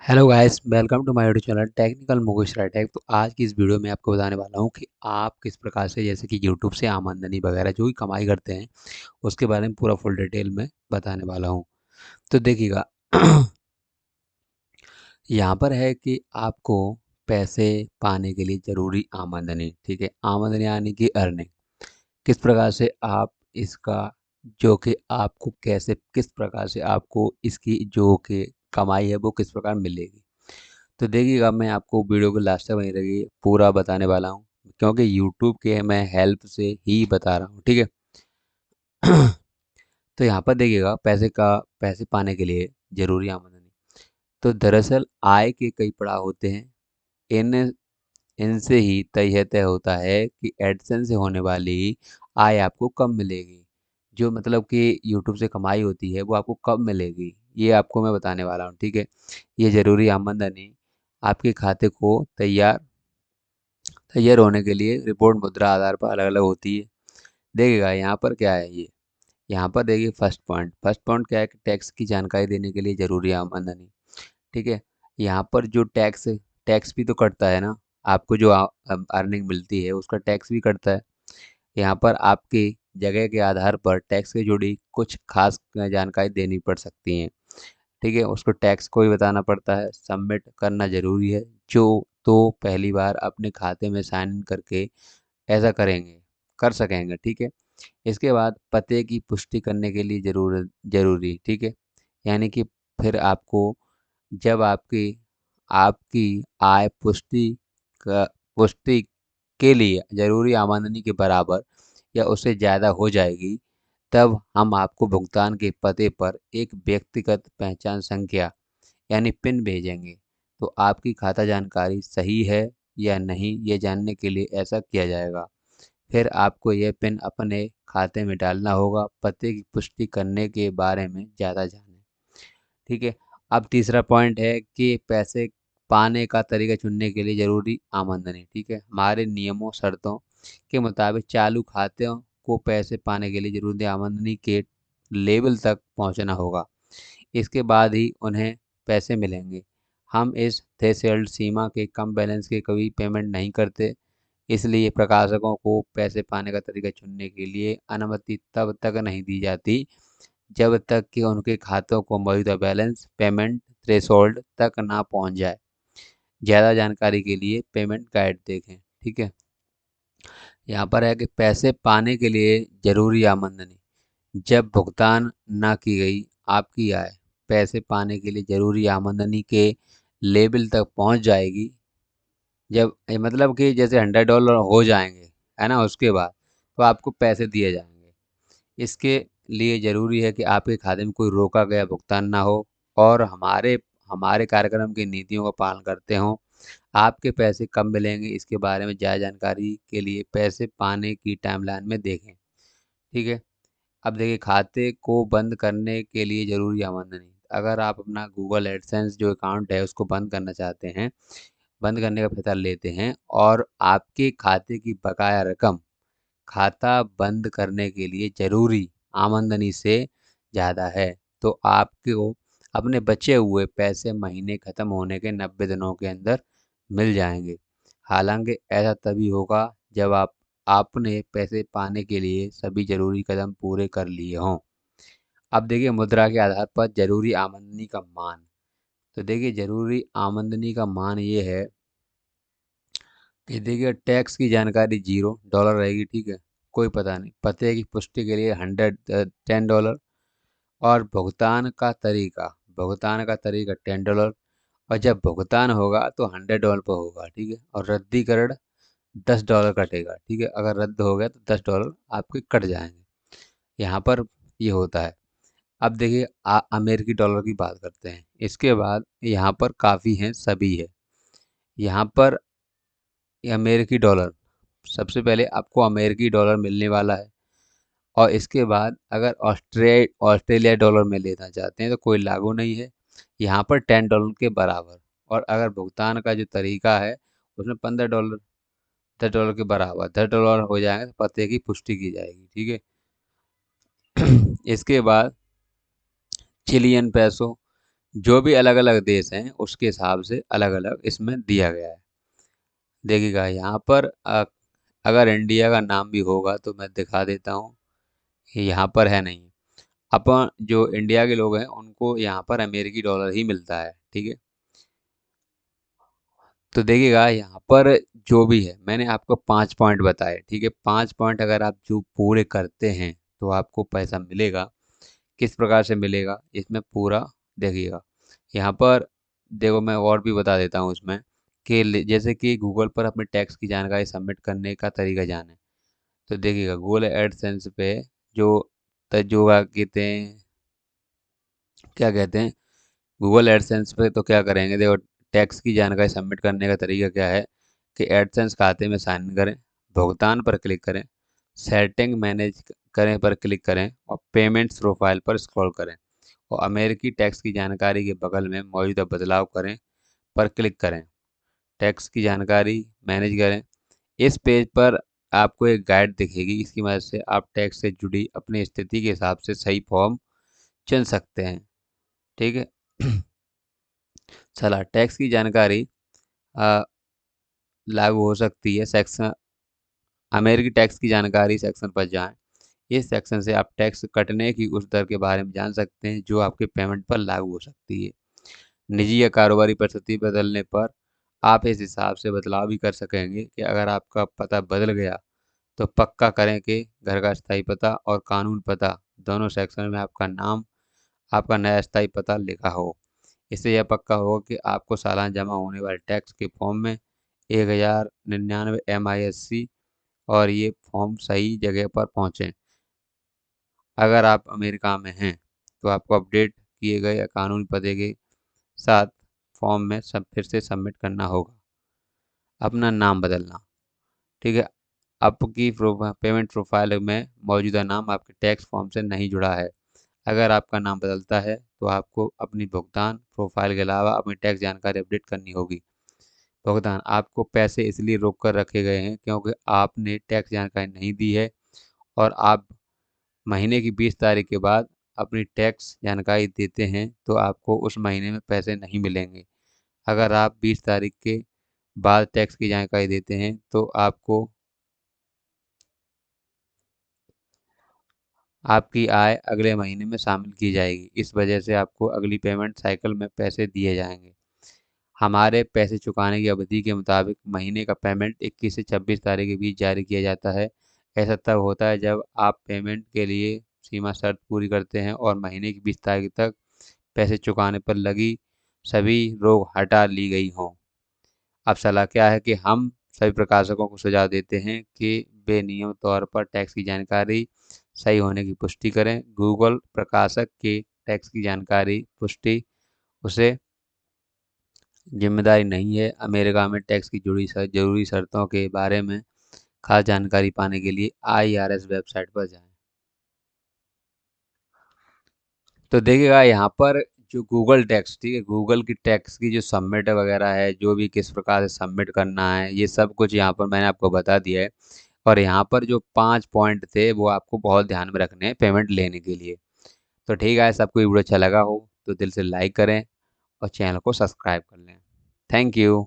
Hello guys, welcome to my YouTube channel technical Mukesh tech. तो आज की इस वीडियो में आपको बताने वाला हूँ कि आप किस प्रकार से जैसे कि यूट्यूब से आमदनी वगैरह जो भी कमाई करते हैं उसके बारे में पूरा फुल डिटेल में बताने वाला हूँ। तो देखिएगा यहाँ पर है कि आपको पैसे पाने के लिए ज़रूरी आमदनी, ठीक है, आमदनी यानी कि अर्निंग किस प्रकार से आप इसका जो कि आपको कैसे किस प्रकार से आपको इसकी जो कि कमाई है वो किस प्रकार मिलेगी। तो देखिएगा मैं आपको वीडियो को लास्ट तक बनी रहिए, पूरा बताने वाला हूँ क्योंकि यूट्यूब के मैं हेल्प से ही बता रहा हूँ, ठीक है। तो यहाँ पर देखिएगा पैसे पाने के लिए ज़रूरी आमदनी। तो दरअसल आय के कई पड़ाव होते हैं। इन इनसे ही तय होता है कि एडसेंस से होने वाली आय आपको कब मिलेगी। जो मतलब कि यूट्यूब से कमाई होती है वो आपको कब मिलेगी, ये आपको मैं बताने वाला हूँ, ठीक है। ये ज़रूरी आमदनी आपके खाते को तैयार होने के लिए रिपोर्ट मुद्रा आधार पर अलग अलग होती है। देखिएगा यहाँ पर क्या है ये, यहाँ पर देखिए फर्स्ट पॉइंट क्या है कि टैक्स की जानकारी देने के लिए ज़रूरी आमदनी, ठीक है। यहाँ पर जो टैक्स टैक्स भी तो कटता है ना, आपको जो अर्निंग मिलती है उसका टैक्स भी कटता है। यहाँ पर आपकी जगह के आधार पर टैक्स से जुड़ी कुछ खास जानकारी देनी पड़ सकती हैं, ठीक है। उसको टैक्स को भी बताना पड़ता है, सबमिट करना ज़रूरी है। जो तो पहली बार अपने खाते में साइन इन करके ऐसा कर सकेंगे, ठीक है। इसके बाद पते की पुष्टि करने के लिए ज़रूरी, ठीक है। यानी कि फिर आपको जब आपकी आपकी आय का पुष्टि के लिए ज़रूरी आमदनी के बराबर या उससे ज़्यादा हो जाएगी, तब हम आपको भुगतान के पते पर एक व्यक्तिगत पहचान संख्या यानी पिन भेजेंगे। तो आपकी खाता जानकारी सही है या नहीं, ये जानने के लिए ऐसा किया जाएगा। फिर आपको यह पिन अपने खाते में डालना होगा। पते की पुष्टि करने के बारे में ज़्यादा जानें, ठीक है। अब तीसरा पॉइंट है कि पैसे पाने का तरीका चुनने के लिए ज़रूरी आमदनी, ठीक है। हमारे नियमों शर्तों के मुताबिक चालू खातों को पैसे पाने के लिए ज़रूरी आमदनी के लेवल तक पहुंचना होगा। इसके बाद ही उन्हें पैसे मिलेंगे। हम इस थ्रेशोल्ड सीमा के कम बैलेंस के कभी पेमेंट नहीं करते। इसलिए प्रकाशकों को पैसे पाने का तरीका चुनने के लिए अनुमति तब तक नहीं दी जाती जब तक कि उनके खातों को मौजूदा बैलेंस पेमेंट थ्रेशोल्ड तक ना पहुंच जाए। ज़्यादा जानकारी के लिए पेमेंट गाइड देखें, ठीक है। यहाँ पर है कि पैसे पाने के लिए ज़रूरी आमदनी, जब भुगतान ना की गई आपकी आय पैसे पाने के लिए ज़रूरी आमदनी के लेवल तक पहुंच जाएगी। जब ये मतलब कि जैसे $100 हो जाएंगे, है ना, उसके बाद तो आपको पैसे दिए जाएंगे। इसके लिए ज़रूरी है कि आपके खाते में कोई रोका गया भुगतान ना हो और हमारे हमारे कार्यक्रम की नीतियों का पालन करते हों। आपके पैसे कब मिलेंगे इसके बारे में ज़्यादा जानकारी के लिए पैसे पाने की टाइमलाइन में देखें, ठीक है। अब देखिए खाते को बंद करने के लिए ज़रूरी आमदनी, अगर आप अपना गूगल एडसेंस जो अकाउंट है उसको बंद करना चाहते हैं, बंद करने का फैसला लेते हैं और आपके खाते की बकाया रकम खाता बंद करने के लिए ज़रूरी आमदनी से ज़्यादा है, तो आपको अपने बचे हुए पैसे महीने ख़त्म होने के 90 दिनों के अंदर मिल जाएंगे। हालांकि ऐसा तभी होगा जब आपने पैसे पाने के लिए सभी ज़रूरी कदम पूरे कर लिए हों। अब देखिए मुद्रा के आधार पर ज़रूरी आमदनी का मान। तो देखिए ज़रूरी आमदनी का मान ये है कि देखिए टैक्स की जानकारी $0 रहेगी, ठीक है। कोई पता नहीं, पते की पुष्टि के लिए 10 और भुगतान का तरीका $10। और जब भुगतान होगा तो $100 पर होगा, ठीक है। और रद्दीकरण $10 कटेगा, ठीक है। अगर रद्द हो गया तो $10 आपके कट जाएंगे। यहाँ पर ये होता है। अब देखिए अमेरिकी डॉलर की बात करते हैं। इसके बाद यहाँ पर काफ़ी हैं, सभी है यहाँ पर। ये अमेरिकी डॉलर, सबसे पहले आपको अमेरिकी डॉलर मिलने वाला है। और इसके बाद अगर ऑस्ट्रेलिया डॉलर में लेना चाहते हैं तो कोई लागू नहीं है, यहाँ पर $10 के बराबर। और अगर भुगतान का जो तरीका है उसमें $15 के बराबर $10 हो जाएंगे तो पते की पुष्टि की जाएगी, ठीक है। इसके बाद चिलियन पैसो, जो भी अलग अलग देश हैं उसके हिसाब से अलग अलग इसमें दिया गया है। देखिएगा यहाँ पर अगर इंडिया का नाम भी होगा तो मैं दिखा देता हूँ। यहाँ पर है नहीं। अपन जो इंडिया के लोग हैं उनको यहाँ पर अमेरिकी डॉलर ही मिलता है, ठीक है। तो देखिएगा यहाँ पर जो भी है मैंने आपको 5 पॉइंट बताए, ठीक है। 5 पॉइंट अगर आप जो पूरे करते हैं तो आपको पैसा मिलेगा। किस प्रकार से मिलेगा इसमें पूरा देखिएगा। यहाँ पर देखो मैं और भी बता देता हूँ उसमें कि जैसे कि गूगल पर अपने टैक्स की जानकारी सबमिट करने का तरीका जाने। तो देखिएगा गूगल एडसेंस पे जो जो कहते हैं, क्या कहते हैं, गूगल एडसेंस पे तो क्या करेंगे, देखो टैक्स की जानकारी सबमिट करने का तरीका क्या है कि एडसेंस खाते में साइन करें, भुगतान पर क्लिक करें, सेटिंग मैनेज करें पर क्लिक करें और पेमेंट्स प्रोफाइल पर स्क्रॉल करें और अमेरिकी टैक्स की जानकारी के बगल में मौजूदा बदलाव करें पर क्लिक करें। टैक्स की जानकारी मैनेज करें। इस पेज पर आपको एक गाइड दिखेगी, इसकी मदद से आप टैक्स से जुड़ी अपनी स्थिति के हिसाब से सही फॉर्म चुन सकते हैं, ठीक है। चला टैक्स की जानकारी अ, लागू हो सकती है सेक्शन, अमेरिकी टैक्स की जानकारी सेक्शन पर जाएं। इस सेक्शन से आप टैक्स कटने की उस दर के बारे में जान सकते हैं जो आपके पेमेंट पर लागू हो सकती है। निजी या कारोबारी परिस्थिति बदलने पर आप इस हिसाब से बदलाव भी कर सकेंगे कि अगर आपका पता बदल गया तो पक्का करें कि घर का स्थायी पता और कानून पता दोनों सेक्शन में आपका नाम, आपका नया स्थायी पता लिखा हो। इससे यह पक्का होगा कि आपको सालाना जमा होने वाले टैक्स के फॉर्म में 1099 MISC और ये फॉर्म सही जगह पर पहुँचें। अगर आप अमेरिका में हैं तो आपको अपडेट किए गए कानूनी पते के साथ फॉर्म में सब फिर से सबमिट करना होगा। अपना नाम बदलना, ठीक है। आपकी पेमेंट प्रोफाइल में मौजूदा नाम आपके टैक्स फॉर्म से नहीं जुड़ा है। अगर आपका नाम बदलता है तो आपको अपनी भुगतान प्रोफाइल के अलावा अपनी टैक्स जानकारी अपडेट करनी होगी। भुगतान आपको पैसे इसलिए रोक कर रखे गए हैं क्योंकि आपने टैक्स जानकारी नहीं दी है और आप महीने की 20 तारीख के बाद अपनी टैक्स जानकारी देते हैं तो आपको उस महीने में पैसे नहीं मिलेंगे। अगर आप 20 तारीख के बाद टैक्स की जानकारी देते हैं तो आपको आपकी आय अगले महीने में शामिल की जाएगी। इस वजह से आपको अगली पेमेंट साइकिल में पैसे दिए जाएंगे। हमारे पैसे चुकाने की अवधि के मुताबिक महीने का पेमेंट 21 से 26 तारीख के बीच जारी किया जाता है। ऐसा तब होता है जब आप पेमेंट के लिए सीमा शर्त पूरी करते हैं और महीने की 20 तारीख तक पैसे चुकाने पर लगी सभी रोक हटा ली गई हों। अब सलाह क्या है कि हम सभी प्रकाशकों को सुझाव देते हैं कि वे नियमित तौर पर टैक्स की जानकारी सही होने की पुष्टि करें। गूगल प्रकाशक के टैक्स की जानकारी पुष्टि उसे जिम्मेदारी नहीं है। अमेरिका में टैक्स की जुड़ी जरूरी शर्तों के बारे में खास जानकारी पाने के लिए IRS वेबसाइट पर जाएं। तो देखिएगा यहाँ पर जो गूगल टैक्स, ठीक है, गूगल की टैक्स की जो सबमिट वगैरह है, जो भी किस प्रकार से सबमिट करना है, ये सब कुछ यहाँ पर मैंने आपको बता दिया है। और यहाँ पर जो 5 पॉइंट थे वो आपको बहुत ध्यान में रखने हैं पेमेंट लेने के लिए। तो ठीक है, सबको वीडियो अच्छा लगा हो तो दिल से लाइक करें और चैनल को सब्सक्राइब कर लें। Thank you.